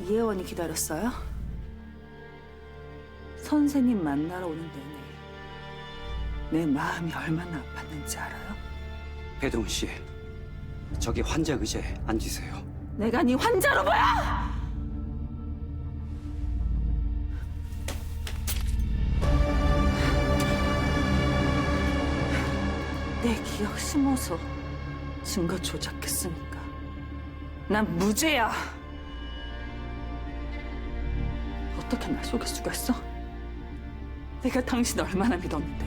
이혜원이 기다렸어요? 선생님 만나러 오는 내내 내 마음이 얼마나 아팠는지 알아요? 배동훈 씨, 저기 환자 의자에 앉으세요. 내가 네 환자로 보여! 내 기억 심어서 증거 조작했으니까 난 무죄야. 어떻게 날 속일 수가 있어? 내가 당신 얼마나 믿었는데.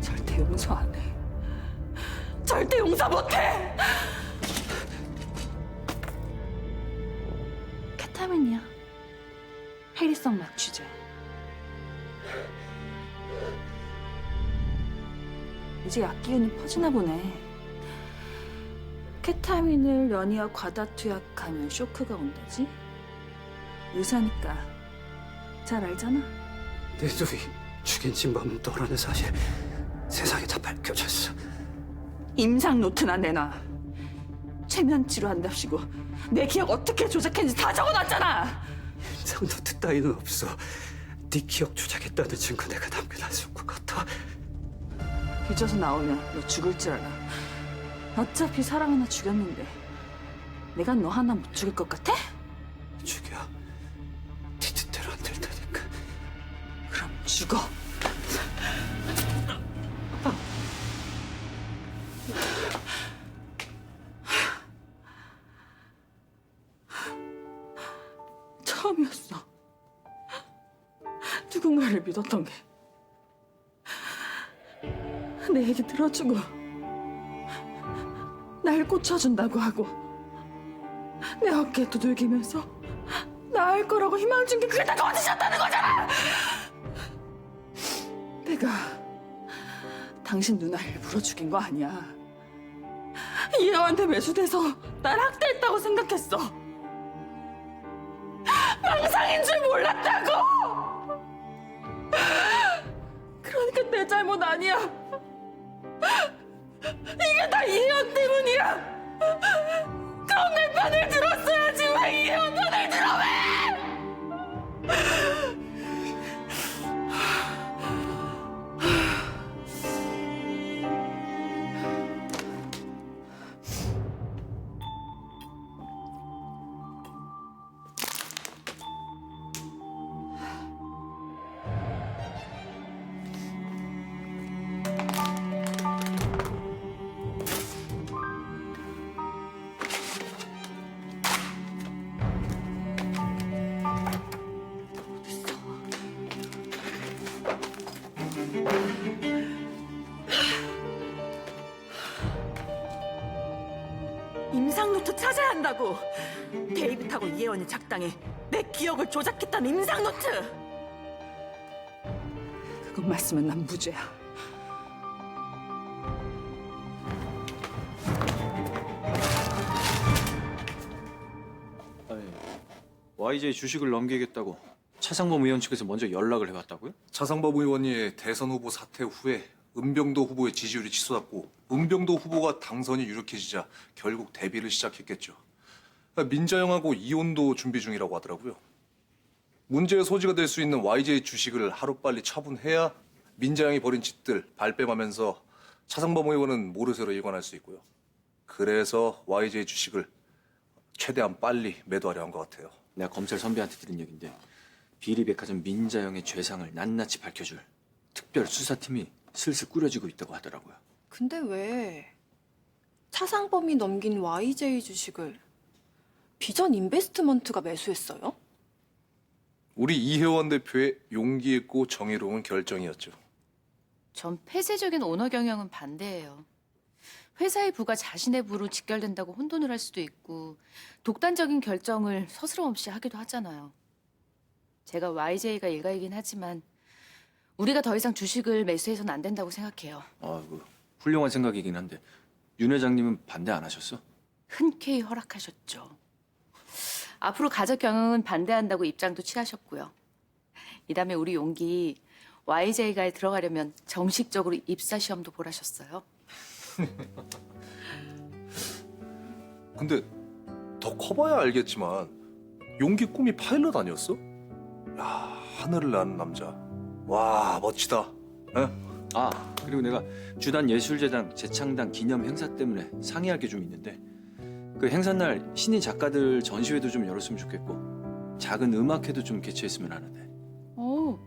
절대 용서 안 해. 절대 용서 못해! 케타민이야. 해리성 막취제. 이제 약 기운이 퍼지나 보네. 케타민을 연이어 과다 투약하면 쇼크가 온다지? 의사니까 잘 알잖아. 내 둘이 죽인 진범 너라는 사실 세상에 다 밝혀졌어. 임상 노트나 내놔. 최면 치료한답시고 내 기억 어떻게 조작했는지 다 적어놨잖아. 임상노트 따위는 없어. 네 기억 조작했다는 증거 내가 남겨놨을 것 같아. 빚어서 나오면 너 죽을 줄 알아. 어차피 사람 하나 죽였는데 내가 너 하나 못 죽일 것 같아? 죽여. 네 뜻대로 안 된다니까. 그럼 죽어. 처음이었어. 누군가를 믿었던 게. 내 얘기 들어주고 날 꽂혀준다고 하고 내 어깨에 두들기면서 나 할 거라고 희망 준 게 그게 다 거짓이었다는 거잖아! 내가 당신 누나 일부러 죽인 거 아니야. 이혜원한테 매수돼서 날 학대했다고 생각했어. 망상인 줄 몰랐다고! 그러니까 내 잘못 아니야. 이게 다 이혜원 때문이야. 그럼 내 편을 들었어야지. 왜 이혜원 편을 들어? 왜? 임상노트 찾아야 한다고. 데이빗하고 이혜원이 작당해 내 기억을 조작했다는 임상노트. 그것만 쓰면 난 무죄야. 아니, YJ 주식을 넘기겠다고 차상범 의원 측에서 먼저 연락을 해왔다고요? 차상범 의원이 대선 후보 사퇴 후에 은병도 후보의 지지율이 치솟았고 은병도 후보가 당선이 유력해지자 결국 대비를 시작했겠죠. 민자영하고 이혼도 준비 중이라고 하더라고요. 문제의 소지가 될 수 있는 YJ 주식을 하루빨리 처분해야 민자영이 벌인 짓들 발뺌하면서 차상범 의원은 모르쇠로 일관할 수 있고요. 그래서 YJ 주식을 최대한 빨리 매도하려 한 것 같아요. 내가 검찰 선배한테 들은 얘긴데 비리백화점 민자영의 죄상을 낱낱이 밝혀줄 특별 수사팀이 슬슬 꾸려지고 있다고 하더라고요. 근데 왜 차상범이 넘긴 YJ 주식을 비전 인베스트먼트가 매수했어요? 우리 이혜원 대표의 용기 있고 정의로운 결정이었죠. 전 폐쇄적인 오너 경영은 반대예요. 회사의 부가 자신의 부로 직결된다고 혼돈을 할 수도 있고 독단적인 결정을 서스럼 없이 하기도 하잖아요. 제가 YJ가 일가이긴 하지만 우리가 더 이상 주식을 매수해서는 안 된다고 생각해요. 아이고, 훌륭한 생각이긴 한데 윤 회장님은 반대 안 하셨어? 흔쾌히 허락하셨죠. 앞으로 가족 경영은 반대한다고 입장도 취하셨고요. 이 다음에 우리 용기 YJ가에 들어가려면 정식적으로 입사 시험도 보라셨어요. 근데 더 커봐야 알겠지만 용기 꿈이 파일럿 아니었어? 야, 하늘을 나는 남자. 와, 멋지다. 에? 아, 그리고 내가 주단 예술재단 재창단 기념 행사 때문에 상의할 게 좀 있는데 그 행사날 신인 작가들 전시회도 좀 열었으면 좋겠고 작은 음악회도 좀 개최했으면 하는데. 오,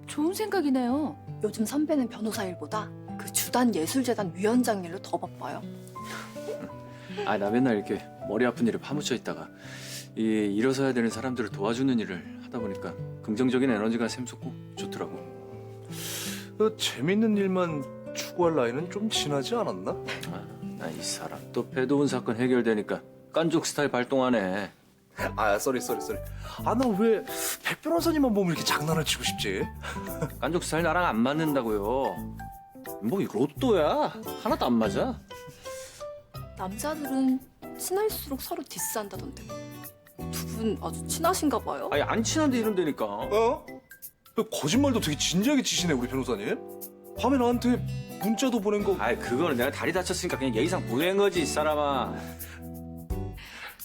좋은 생각이네요. 요즘 선배는 변호사 일보다 그 주단 예술재단 위원장 일로 더 바빠요. 아, 나 맨날 이렇게 머리 아픈 일에 파묻혀 있다가 이 일어서야 되는 사람들을 도와주는 일을 하다 보니까 긍정적인 에너지가 샘솟고 좋더라고. 재밌는 일만 추구할 나이는 좀 지나지 않았나? 아, 나 이 사람 또 배도훈 사건 해결되니까 깐족 스타일 발동하네. 아, 쏘리. 아, 나 왜 백 변호사님만 보면 이렇게 장난을 치고 싶지? 깐족 스타일 나랑 안 맞는다고요. 뭐 이 로또야. 하나도 안 맞아. 남자들은 친할수록 서로 디스한다던데. 두 분 아주 친하신가 봐요? 아니 안 친한데 이런다니까. 어? 거짓말도 되게 진지하게 치시네, 우리 변호사님. 밤에 나한테 문자도 보낸 거. 아이 그거는 내가 다리 다쳤으니까 그냥 예의상 보낸 거지 이 사람아.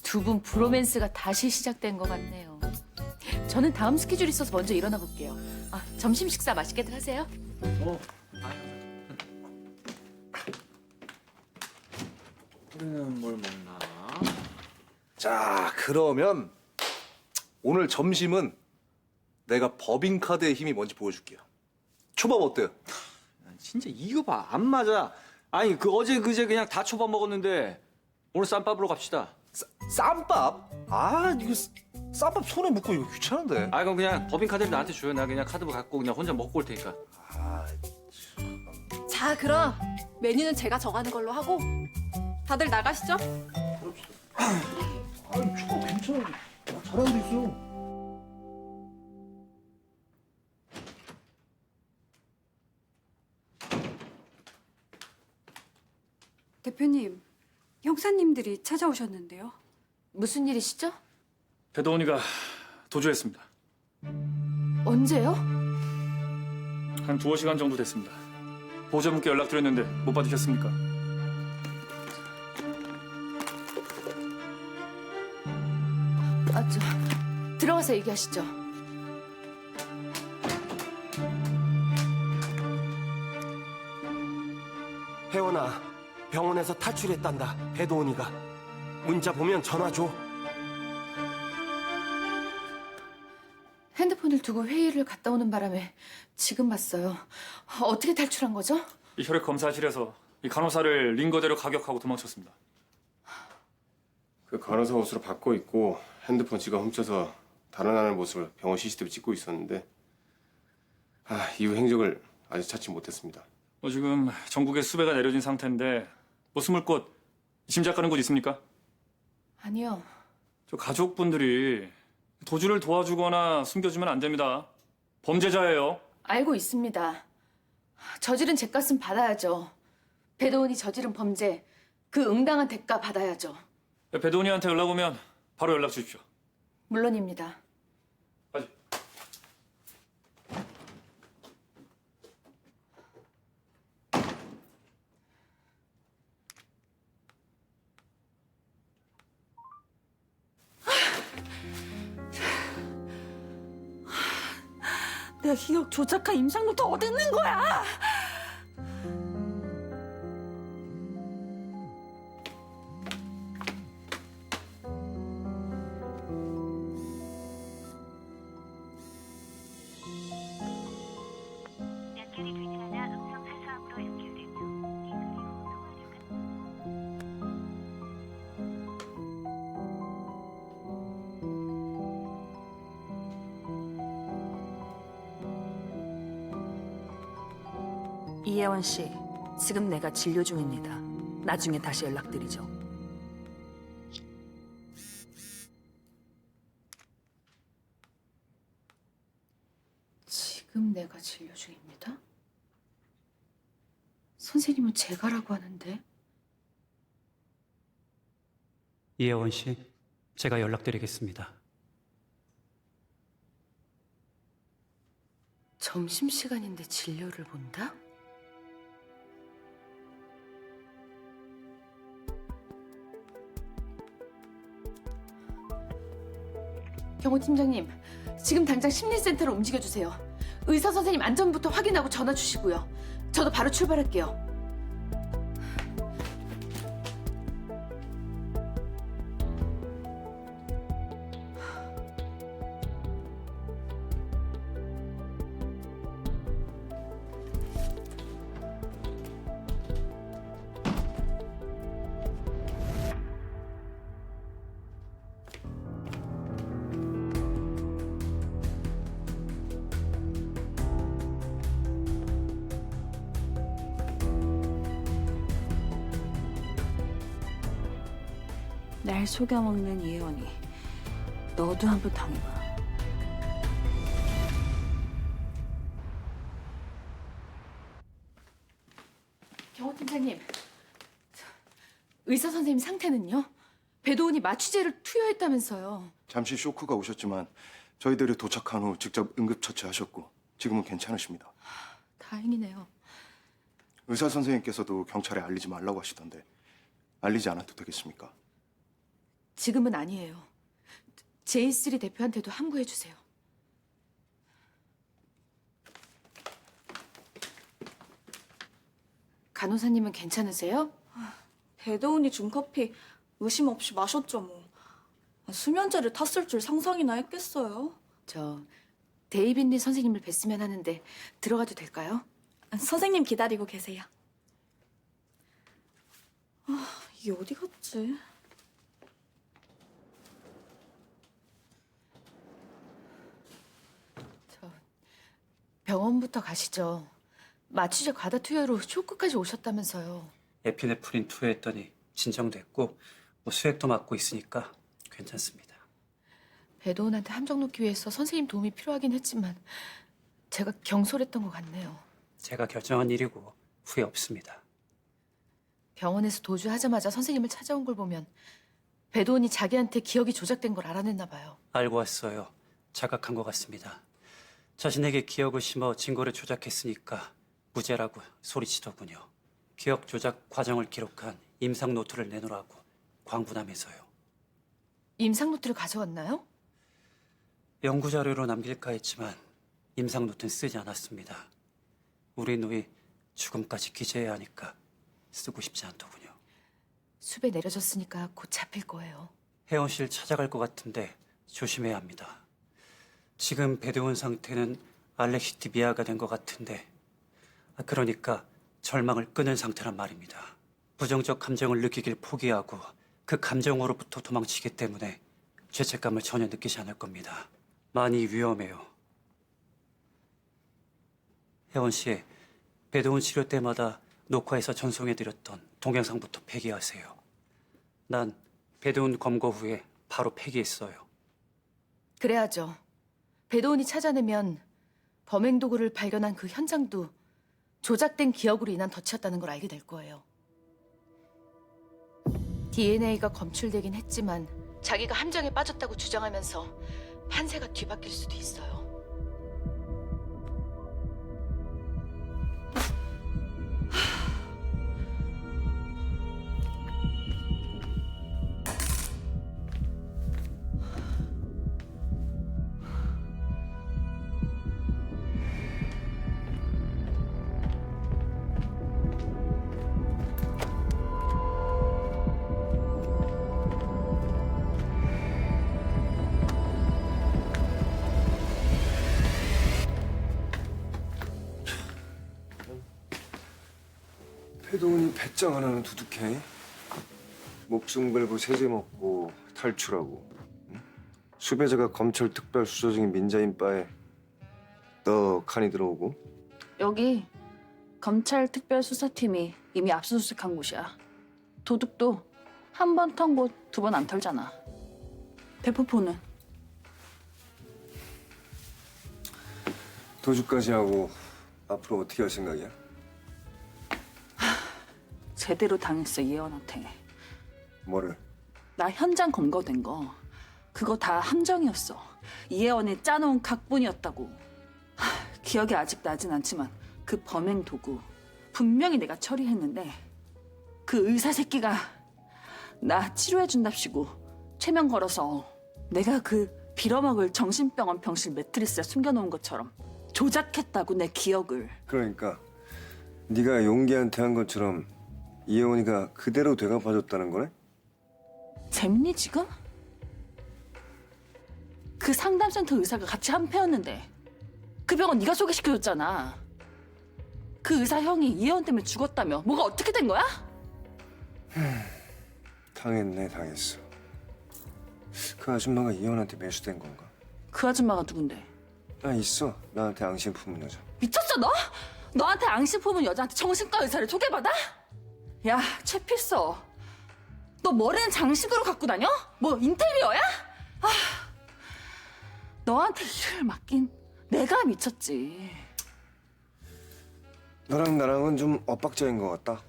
두 분 브로맨스가 다시 시작된 것 같네요. 저는 다음 스케줄 있어서 먼저 일어나 볼게요. 아, 점심 식사 맛있게들 하세요. 우리는 뭘 먹나? 자, 그러면 오늘 점심은 내가 법인카드의 힘이 뭔지 보여줄게요. 초밥 어때요? 진짜 이거 봐 안 맞아. 아니 그 어제 그제 그냥 다 초밥 먹었는데 오늘 쌈밥으로 갑시다. 쌈밥? 아, 이거 쌈밥 손에 묻고 이거 귀찮은데. 아 그럼 그냥 법인 카드를 나한테 줘요. 나 그냥 카드 갖고 그냥 혼자 먹고 올 테니까. 자, 그럼 메뉴는 제가 정하는 걸로 하고 다들 나가시죠. 아니, 초밥 괜찮아. 잘하고 있어. 대표님, 형사님들이 찾아오셨는데요. 무슨 일이시죠? 배도훈이가 도주했습니다. 언제요? 한 두어 시간 정도 됐습니다. 보호자분께 연락드렸는데 못 받으셨습니까? 아, 들어가서 얘기하시죠. 혜원아, 병원에서 탈출했단다. 배도훈이가. 문자 보면 전화 줘. 핸드폰을 두고 회의를 갔다 오는 바람에 지금 봤어요. 어떻게 탈출한 거죠? 이 혈액 검사실에서 이 간호사를 링거대로 가격하고 도망쳤습니다. 그 간호사 옷으로 바꿔 입고 핸드폰 지갑 훔쳐서 달아나는 모습을 병원 CCTV 찍고 있었는데 이후 행적을 아직 찾지 못했습니다. 지금 전국에 수배가 내려진 상태인데 숨을 곳, 짐작 가는 곳 있습니까? 아니요. 저 가족분들이 도주를 도와주거나 숨겨주면 안 됩니다. 범죄자예요. 알고 있습니다. 저지른 죄값은 받아야죠. 배도훈이 저지른 범죄, 그 응당한 대가 받아야죠. 배도훈이한테 연락 오면 바로 연락 주십시오. 물론입니다. 빨리. 내 기억 조작한 임상노트 어디 있는 거야? 연결이 되지 않아 음성 하소음으로 연결되며 이 소리 후 통화료가 이혜원 씨, 지금 내가 진료 중입니다. 나중에 다시 연락드리죠. 지금 내가 진료 중입니다. 선생님은 제가라고 하는데. 이혜원 씨, 제가 연락드리겠습니다. 점심시간인데 진료를 본다? 경호팀장님, 지금 당장 심리센터로 움직여주세요. 의사 선생님 안전부터 확인하고 전화 주시고요. 저도 바로 출발할게요. 날 속여먹는 이혜원이 너도 한번 당해봐. 경호팀장님, 의사 선생님 상태는요? 배도훈이 마취제를 투여했다면서요. 잠시 쇼크가 오셨지만 저희들이 도착한 후 직접 응급처치하셨고 지금은 괜찮으십니다. 다행이네요. 의사 선생님께서도 경찰에 알리지 말라고 하시던데 알리지 않아도 되겠습니까? 지금은 아니에요. J3 대표한테도 함구해 주세요. 간호사님은 괜찮으세요? 배도훈이 준 커피 의심 없이 마셨죠 뭐. 수면제를 탔을 줄 상상이나 했겠어요? 저 데이빈리 선생님을 뵀으면 하는데 들어가도 될까요? 선생님 기다리고 계세요. 이게 어디 갔지? 병원부터 가시죠. 마취제 과다 투여로 쇼크까지 오셨다면서요. 에피네프린 투여했더니 진정됐고 수액도 맞고 있으니까 괜찮습니다. 배도훈한테 함정 놓기 위해서 선생님 도움이 필요하긴 했지만 제가 경솔했던 것 같네요. 제가 결정한 일이고 후회 없습니다. 병원에서 도주하자마자 선생님을 찾아온 걸 보면 배도훈이 자기한테 기억이 조작된 걸 알아냈나 봐요. 알고 왔어요. 자각한 것 같습니다. 자신에게 기억을 심어 증거를 조작했으니까 무죄라고 소리치더군요. 기억 조작 과정을 기록한 임상 노트를 내놓으라고 광분하면서요. 임상 노트를 가져왔나요? 연구 자료로 남길까 했지만 임상 노트는 쓰지 않았습니다. 우리 누이 죽음까지 기재해야 하니까 쓰고 싶지 않더군요. 숲에 내려졌으니까 곧 잡힐 거예요. 혜원 씨를 찾아갈 것 같은데 조심해야 합니다. 지금 배도훈 상태는 알렉시티미아가 된 것 같은데 그러니까 절망을 끊은 상태란 말입니다. 부정적 감정을 느끼길 포기하고 그 감정으로부터 도망치기 때문에 죄책감을 전혀 느끼지 않을 겁니다. 많이 위험해요. 혜원 씨, 배도훈 치료 때마다 녹화해서 전송해드렸던 동영상부터 폐기하세요. 난 배도훈 검거 후에 바로 폐기했어요. 그래야죠. 배도훈이 찾아내면 범행 도구를 발견한 그 현장도 조작된 기억으로 인한 덫이었다는 걸 알게 될 거예요. DNA가 검출되긴 했지만 자기가 함정에 빠졌다고 주장하면서 판세가 뒤바뀔 수도 있어요. 배도훈이 배짱 하나는 두둑해. 목숨 걸고 세제 먹고 탈출하고. 응? 수배자가 검찰 특별수사중인 민자인 바에 떡하니 들어오고. 여기 검찰 특별수사팀이 이미 압수수색한 곳이야. 도둑도 한 번 턴 곳 두 번 안 털잖아. 대포폰은? 도주까지 하고 앞으로 어떻게 할 생각이야? 제대로 당했어, 이혜원한테. 뭐를? 나 현장 검거된 거 그거 다 함정이었어. 이혜원이 짜놓은 각본이었다고. 기억이 아직 나진 않지만 그 범행 도구 분명히 내가 처리했는데 그 의사 새끼가 나 치료해준답시고 최면 걸어서 내가 그 빌어먹을 정신병원 병실 매트리스에 숨겨놓은 것처럼 조작했다고 내 기억을. 그러니까 네가 용기한테 한 것처럼 이혜원이가 그대로 되갚아줬다는 거네? 재밌니 지금? 그 상담센터 의사가 같이 한패였는데 그 병원 네가 소개시켜줬잖아. 그 의사 형이 이혜원 때문에 죽었다며. 뭐가 어떻게 된 거야? 당했네, 당했어. 그 아줌마가 이혜원한테 매수된 건가? 그 아줌마가 누군데? 아, 있어. 나한테 앙심 품은 여자. 미쳤어 너? 너한테 앙심 품은 여자한테 정신과 의사를 소개받아? 야 최필서, 너 머리는 장식으로 갖고 다녀? 뭐 인테리어야? 아, 너한테 일을 맡긴 내가 미쳤지. 너랑 나랑은 좀 엇박자인 것 같다.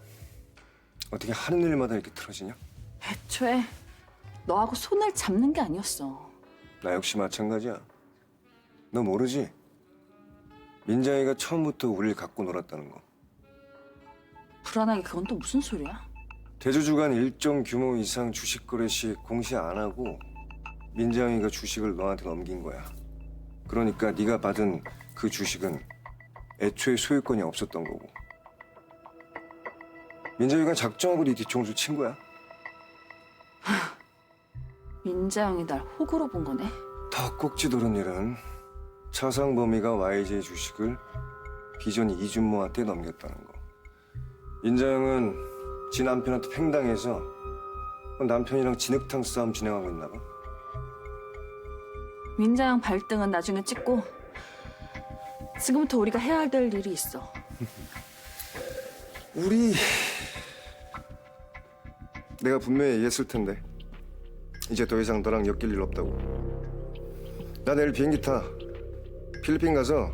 어떻게 하는 일마다 이렇게 틀어지냐? 애초에 너하고 손을 잡는 게 아니었어. 나 역시 마찬가지야. 너 모르지? 민정이가 처음부터 우릴 갖고 놀았다는 거. 불안하게 그건 또 무슨 소리야? 대주주간 일정 규모 이상 주식 거래 시 공시 안 하고 민정이가 주식을 너한테 넘긴 거야. 그러니까 네가 받은 그 주식은 애초에 소유권이 없었던 거고. 민정이가 작정하고 네 뒤통수 친 거야. 민자영이 날 호구로 본 거네. 더 꼭지도른 일은 차상 범위가 YJ 주식을 비전 이준모한테 넘겼다는 거. 민자영은 지 남편한테 팽당해서 남편이랑 진흙탕 싸움 진행하고 있나 봐. 민자영 발등은 나중에 찍고 지금부터 우리가 해야 될 일이 있어. 우리 내가 분명히 얘기했을 텐데 이제 더 이상 너랑 엮일 일 없다고. 나 내일 비행기 타. 필리핀 가서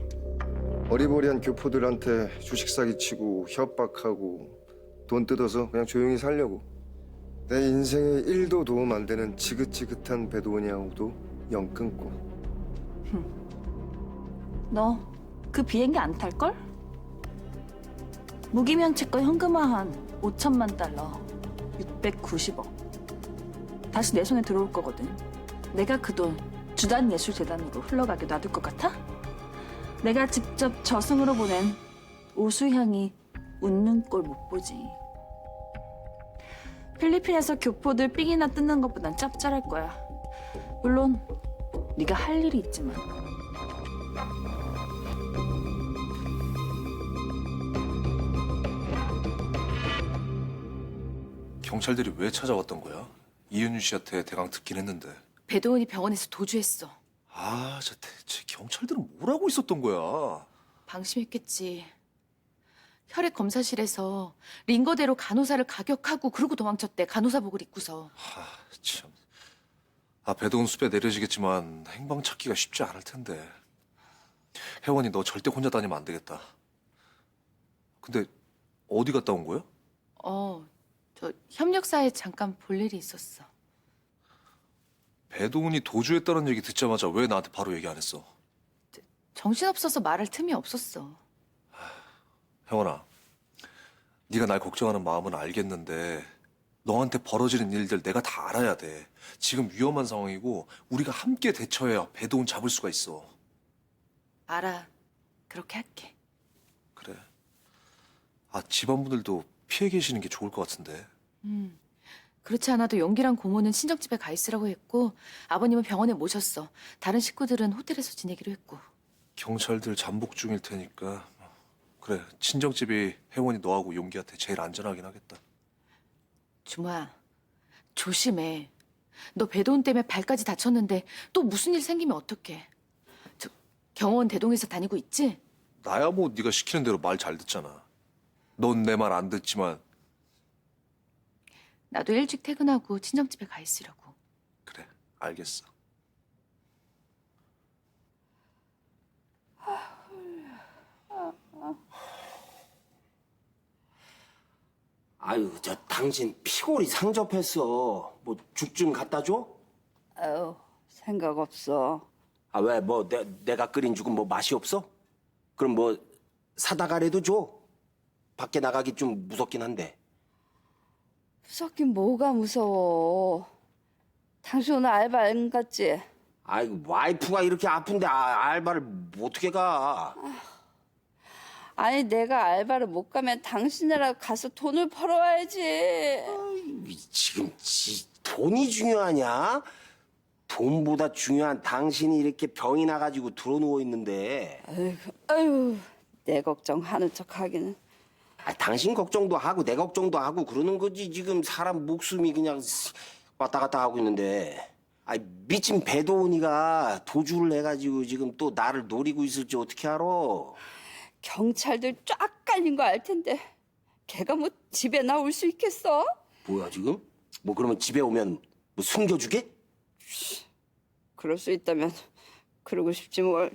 어리버리한 교포들한테 주식 사기치고 협박하고 돈 뜯어서 그냥 조용히 살려고. 내 인생에 1도 도움 안 되는 지긋지긋한 배도원이하고도 영 끊고. 너 그 비행기 안 탈걸? 무기명채권 현금화한 5천만 달러 690억 다시 내 손에 들어올 거거든. 내가 그 돈 주단예술재단으로 흘러가게 놔둘 것 같아? 내가 직접 저승으로 보낸 오수향이 웃는 꼴 못 보지. 필리핀에서 교포들 삥이나 뜯는 것보단 짭짤할 거야. 물론 네가 할 일이 있지만. 경찰들이 왜 찾아왔던 거야? 이은유 씨한테 대강 듣긴 했는데. 배도훈이 병원에서 도주했어. 아, 저 대체 경찰들은 뭘 하고 있었던 거야? 방심했겠지. 혈액 검사실에서 링거대로 간호사를 가격하고 그러고 도망쳤대. 간호사복을 입고서. 아, 참. 아, 배도훈 숲에 내려지겠지만 행방 찾기가 쉽지 않을 텐데. 혜원이 너 절대 혼자 다니면 안 되겠다. 근데 어디 갔다 온 거야? 저 협력사에 잠깐 볼 일이 있었어. 배도훈이 도주했다는 얘기 듣자마자 왜 나한테 바로 얘기 안 했어? 정신없어서 말할 틈이 없었어. 혜원아, 네가 날 걱정하는 마음은 알겠는데 너한테 벌어지는 일들 내가 다 알아야 돼. 지금 위험한 상황이고 우리가 함께 대처해야 배도훈 잡을 수가 있어. 알아. 그렇게 할게. 그래. 아, 집안분들도 피해 계시는 게 좋을 것 같은데. 그렇지 않아도 용기랑 고모는 친정집에 가 있으라고 했고 아버님은 병원에 모셨어. 다른 식구들은 호텔에서 지내기로 했고. 경찰들 잠복 중일 테니까 그래, 친정집이 혜원이 너하고 용기한테 제일 안전하긴 하겠다. 주모야, 조심해. 너 배도훈 때문에 발까지 다쳤는데 또 무슨 일 생기면 어떡해. 저 경호원 대동에서 다니고 있지? 나야 뭐 네가 시키는 대로 말 잘 듣잖아. 넌 내 말 안 듣지만. 나도 일찍 퇴근하고 친정집에 가 있으려고. 그래, 알겠어. 아유, 저 당신 피골이 상접했어. 뭐 죽 좀 갖다 줘? 아유, 생각 없어. 아, 왜? 뭐 내가 끓인 죽은 뭐 맛이 없어? 그럼 뭐 사다가라도 줘. 밖에 나가기 좀 무섭긴 한데. 무섭긴 뭐가 무서워. 당신 오늘 알바 안 갔지? 아이고 와이프가 이렇게 아픈데 알바를 어떻게 가? 아니 내가 알바를 못 가면 당신이라도 가서 돈을 벌어와야지. 지금 돈이 중요하냐? 돈보다 중요한 당신이 이렇게 병이 나가지고 들어누워 있는데. 아유, 내 걱정하는 척하기는. 당신 걱정도 하고 내 걱정도 하고 그러는 거지. 지금 사람 목숨이 그냥 왔다 갔다 하고 있는데. 미친 배도훈이가 도주를 해가지고 지금 또 나를 노리고 있을지 어떻게 알아? 경찰들 쫙 깔린 거 알 텐데 걔가 뭐 집에 나올 수 있겠어? 뭐야 지금? 뭐 그러면 집에 오면 뭐 숨겨주게? 그럴 수 있다면 그러고 싶지 뭘.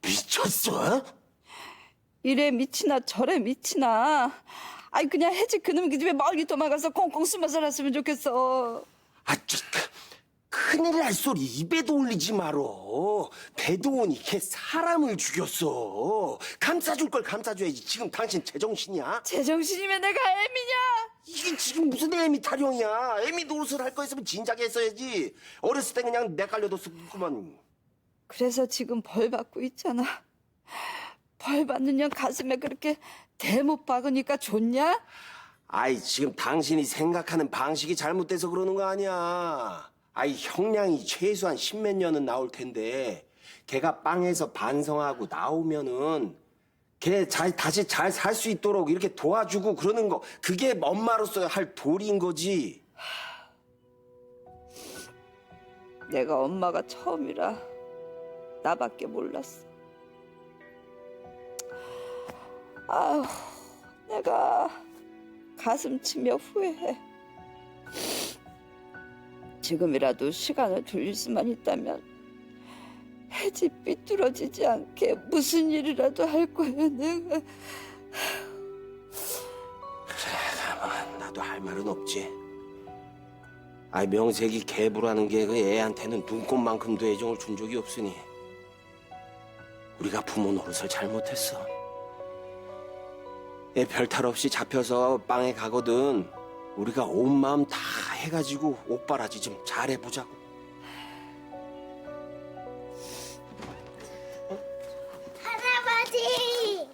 미쳤어? 이래 미치나 저래 미치나. 아니 그냥 해지 그놈 그 집에 멀리 도망가서 꽁꽁 숨어 살았으면 좋겠어. 큰일 날 소리 입에도 올리지 말어. 배도원이 걔 사람을 죽였어. 감싸줄 걸 감싸줘야지. 지금 당신 제정신이야? 제정신이면 내가 애미냐? 이게 지금 무슨 애미 타령이야. 애미 노릇을 할 거였으면 진작에 했어야지. 어렸을 때 그냥 내 깔려뒀었구만. 그래서 지금 벌 받고 있잖아. 벌 받는 년 가슴에 그렇게 대못 박으니까 좋냐? 지금 당신이 생각하는 방식이 잘못돼서 그러는 거 아니야. 형량이 최소한 10몇 년은 나올 텐데 걔가 빵에서 반성하고 나오면은 걔 다시 잘 살 수 있도록 이렇게 도와주고 그러는 거, 그게 엄마로서 할 도리인 거지. 내가 엄마가 처음이라 나밖에 몰랐어. 아휴, 내가 가슴 치며 후회해. 지금이라도 시간을 돌릴 수만 있다면 해지 삐뚤어지지 않게 무슨 일이라도 할 거야 내가. 그래, 나도 할 말은 없지. 명색이 개부라는 게 그 애한테는 눈꽃만큼도 애정을 준 적이 없으니 우리가 부모 노릇을 잘못했어. 애 별탈 없이 잡혀서 빵에 가거든. 우리가 온 마음 다 해가지고 오빠라지 좀 잘해보자고. 할아버지!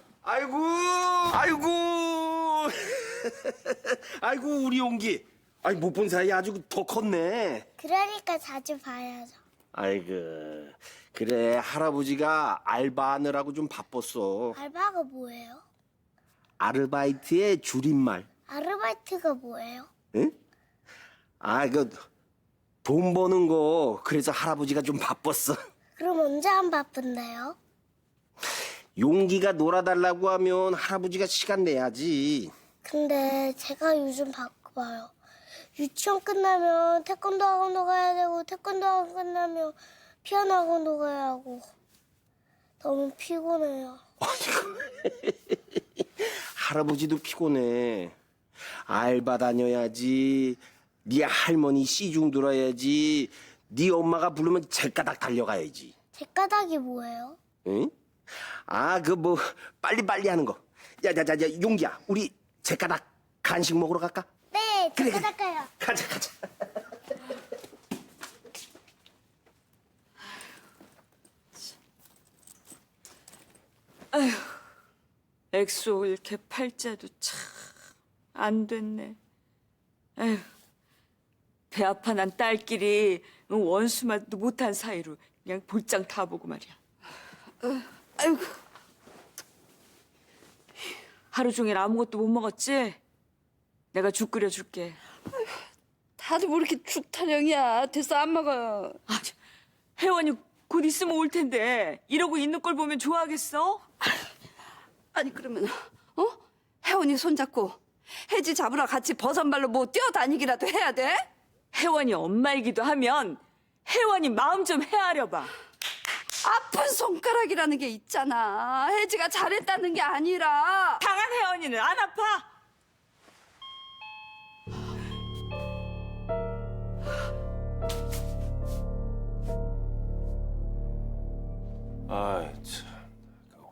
아이고 우리 용기. 못 본 사이에 아주 더 컸네. 그러니까 자주 봐야죠. 그래, 할아버지가 알바하느라고 좀 바빴어. 알바가 뭐예요? 아르바이트의 줄임말. 아르바이트가 뭐예요? 응? 돈 버는 거. 그래서 할아버지가 좀 바빴어. 그럼 언제 안 바쁜데요? 용기가 놀아달라고 하면 할아버지가 시간 내야지. 근데 제가 요즘 바빠요. 유치원 끝나면 태권도 학원도 가야 되고 태권도 학원 끝나면 피아노 학원도 가야 하고 너무 피곤해요. 할아버지도 피곤해. 알바 다녀야지. 네 할머니 시중 들어야지. 네 엄마가 부르면 제까닥 달려가야지. 제까닥이 뭐예요? 응? 빨리빨리 하는 거. 야, 용기야. 우리 제까닥 간식 먹으러 갈까? 네, 그래. 제까닥 가요. 가자. 아휴, 엑소 이렇게 팔자도 참 안 됐네. 아휴, 배 아파 난 딸끼리 원수만도 못한 사이로 그냥 볼장 다 보고 말이야. 아이고, 하루 종일 아무것도 못 먹었지? 내가 죽 끓여줄게. 다들 뭐 이렇게 죽 타령이야. 됐어, 안 먹어요. 혜원이 곧 있으면 올 텐데 이러고 있는 걸 보면 좋아하겠어? 아니 그러면 혜원이 손잡고 해지 잡으러 같이 버선발로 뭐 뛰어다니기라도 해야 돼? 혜원이 엄마이기도 하면 혜원이 마음 좀 헤아려봐. 아픈 손가락이라는 게 있잖아. 해지가 잘했다는 게 아니라. 당한 혜원이는 안 아파? 참.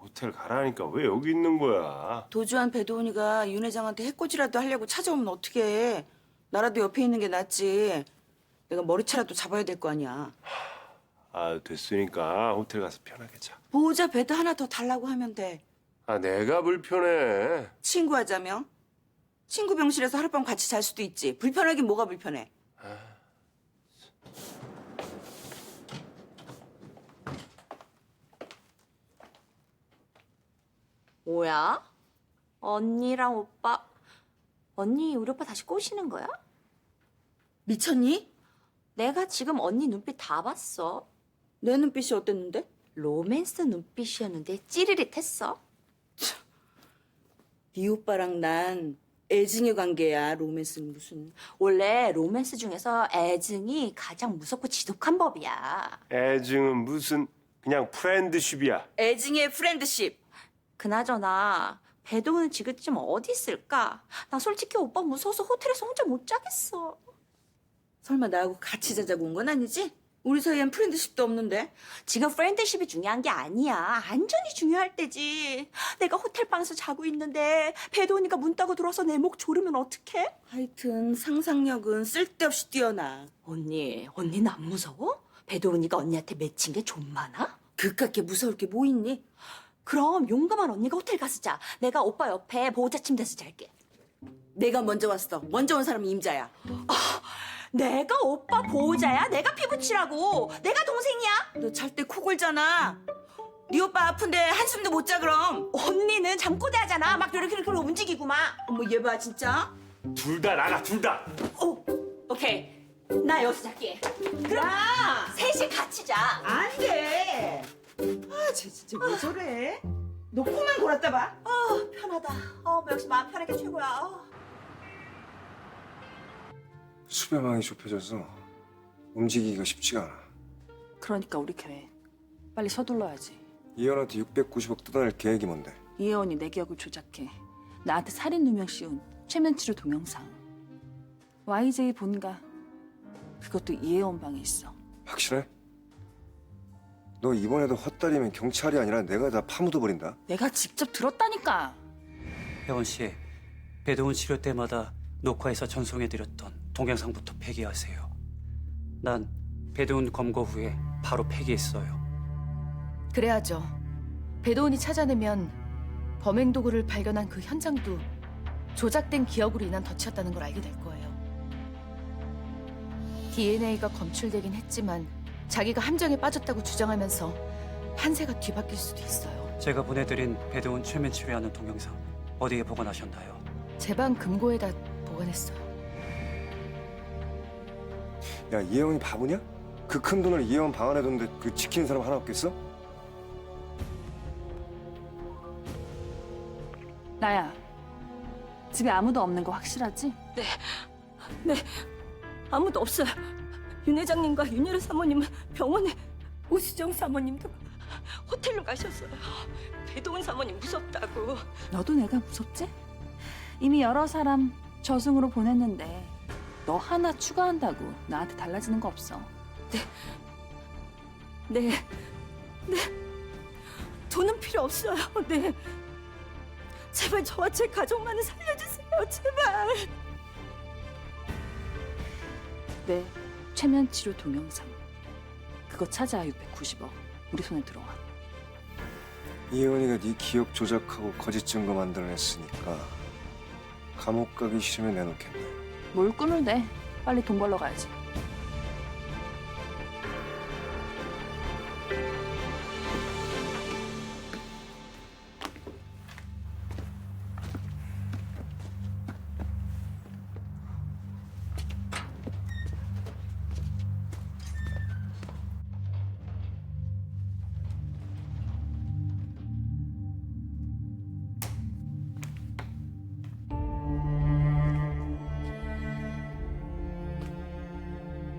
호텔 가라니까 왜 여기 있는 거야? 도주한 배도훈이가 윤 회장한테 해코지라도 하려고 찾아오면 어떡해. 나라도 옆에 있는 게 낫지. 내가 머리채라도 잡아야 될 거 아니야. 아, 됐으니까 호텔 가서 편하게 자. 보호자 베드 하나 더 달라고 하면 돼. 아, 내가 불편해. 친구 하자며? 친구 병실에서 하룻밤 같이 잘 수도 있지. 불편하긴 뭐가 불편해. 뭐야? 언니랑 오빠. 언니 우리 오빠 다시 꼬시는 거야? 미쳤니? 내가 지금 언니 눈빛 다 봤어. 내 눈빛이 어땠는데? 로맨스 눈빛이었는데 찌릿했어. 네 오빠랑 난 애증의 관계야. 로맨스는 무슨. 원래 로맨스 중에서 애증이 가장 무섭고 지독한 법이야. 애증은 무슨 그냥 프렌드십이야. 애증의 프렌드십. 그나저나 배도우는 지금쯤 어디 있을까? 나 솔직히 오빠 무서워서 호텔에서 혼자 못 자겠어. 설마 나하고 같이 자자고 온 건 아니지? 우리 사이엔 프렌드십도 없는데. 지금 프렌드십이 중요한 게 아니야. 안전이 중요할 때지. 내가 호텔 방에서 자고 있는데 배도우니까 문 따고 들어와서 내 목 조르면 어떡해? 하여튼 상상력은 쓸데없이 뛰어나. 언니는 안 무서워? 배도우니가 언니한테 맺힌 게 좀 많아? 그깟게 무서울 게 뭐 있니? 그럼 용감한 언니가 호텔 가서 자. 내가 오빠 옆에 보호자 침대에서 잘게. 내가 먼저 왔어. 먼저 온 사람이 임자야. 내가 오빠 보호자야? 내가 피부치라고. 내가 동생이야? 너 잘 때 코 골잖아. 네 오빠 아픈데 한숨도 못 자 그럼. 언니는 잠꼬대 하잖아. 막 이렇게 움직이고 막. 어머 얘 봐 진짜. 둘 다 나가, 둘 다. 오케이. 나 여기서 잘게. 그럼 셋이 같이 자. 안 돼. 아, 쟤 진짜 왜 저래? 너 코만 골았다 봐. 편하다. 역시 마음 편한 게 최고야. 수배망이 좁혀져서 움직이기가 쉽지가 않아. 그러니까 우리 계획 빨리 서둘러야지. 이현한테 690억 뜯어낼 계획이 뭔데? 이혜원이 내 기억을 조작해 나한테 살인 누명 씌운 최면치료 동영상. YJ 본가 그것도 이혜원 방에 있어. 확실해? 너 이번에도 헛다리면 경찰이 아니라 내가 다 파묻어버린다. 내가 직접 들었다니까. 혜원 씨, 배도훈 치료 때마다 녹화해서 전송해드렸던 동영상부터 폐기하세요. 난 배도훈 검거 후에 바로 폐기했어요. 그래야죠. 배도훈이 찾아내면 범행 도구를 발견한 그 현장도 조작된 기억으로 인한 덫이었다는 걸 알게 될 거예요. DNA가 검출되긴 했지만 자기가 함정에 빠졌다고 주장하면서 판세가 뒤바뀔 수도 있어요. 제가 보내드린 배도훈 최면 치료하는 동영상 어디에 보관하셨나요? 제 방 금고에다 보관했어요. 야, 이혜원이 바보냐? 그 큰 돈을 이혜원 방 안에 뒀는데 그 지키는 사람 하나 없겠어? 나야, 집에 아무도 없는 거 확실하지? 네, 아무도 없어요. 윤 회장님과 윤여래 사모님은 병원에, 오수정 사모님도 호텔로 가셨어요. 배도훈 사모님 무섭다고. 너도 내가 무섭지? 이미 여러 사람 저승으로 보냈는데 너 하나 추가한다고 나한테 달라지는 거 없어. 네. 돈은 필요 없어요. 네. 제발 저와 제 가족만을 살려주세요. 제발. 네, 최면치료 동영상. 그거 찾아 690억. 우리 손에 들어와. 이혜원이가 네 기억 조작하고 거짓 증거 만들어냈으니까 감옥 가기 싫으면 내놓겠네. 뭘 꿈을 내. 빨리 돈 벌러 가야지.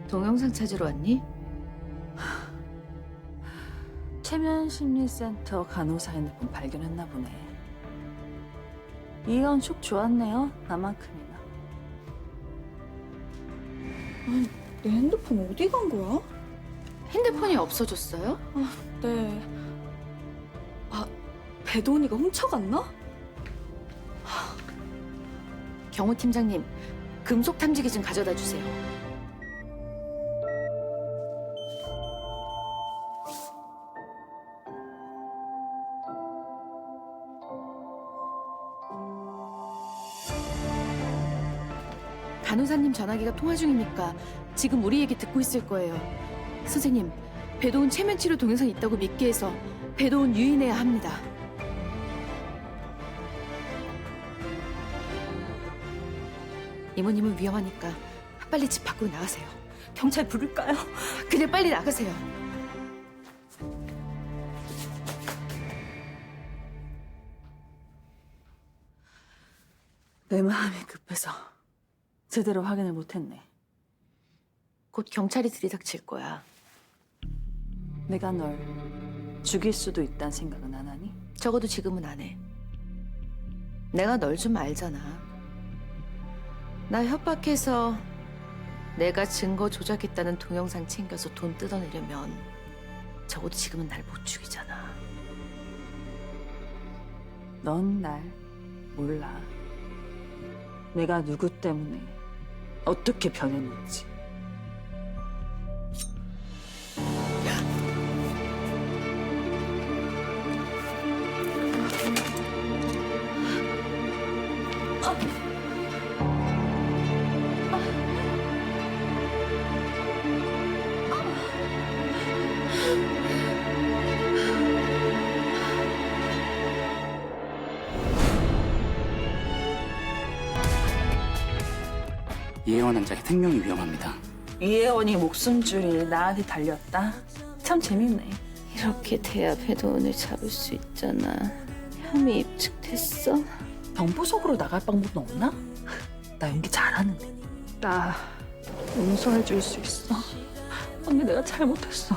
동영상 찾으러 왔니? 최면심리센터 간호사 핸드폰 발견했나 보네. 이혜원 촉 좋았네요. 나만큼이나. 내 핸드폰 어디 간 거야? 핸드폰이 없어졌어요? 네. 배도훈이가 훔쳐갔나? 경호 팀장님, 금속 탐지기 좀 가져다 주세요. 간호사님 전화기가 통화 중이니까 지금 우리 얘기 듣고 있을 거예요. 선생님, 배도훈 체면치료 동영상 있다고 믿게 해서 배도훈 유인해야 합니다. 이모님은 위험하니까 빨리 집 밖으로 나가세요. 경찰 부를까요? 그래, 빨리 나가세요. 내 마음이 급해서 제대로 확인을 못했네. 곧 경찰이 들이닥칠 거야. 내가 널 죽일 수도 있다는 생각은 안 하니? 적어도 지금은 안 해. 내가 널 좀 알잖아. 나 협박해서 내가 증거 조작했다는 동영상 챙겨서 돈 뜯어내려면 적어도 지금은 날 못 죽이잖아. 넌 날 몰라. 내가 누구 때문에 어떻게 변했는지. 이혜원 환자의 생명이 위험합니다. 이혜원이 목숨줄이 나한테 달렸다? 참 재밌네. 이렇게 돼야 배도훈을 잡을 수 있잖아. 혐의 입증됐어? 정보석으로 나갈 방법은 없나? 나 연기 잘하는데. 나 용서해 줄 수 있어. 언니 내가 잘못했어.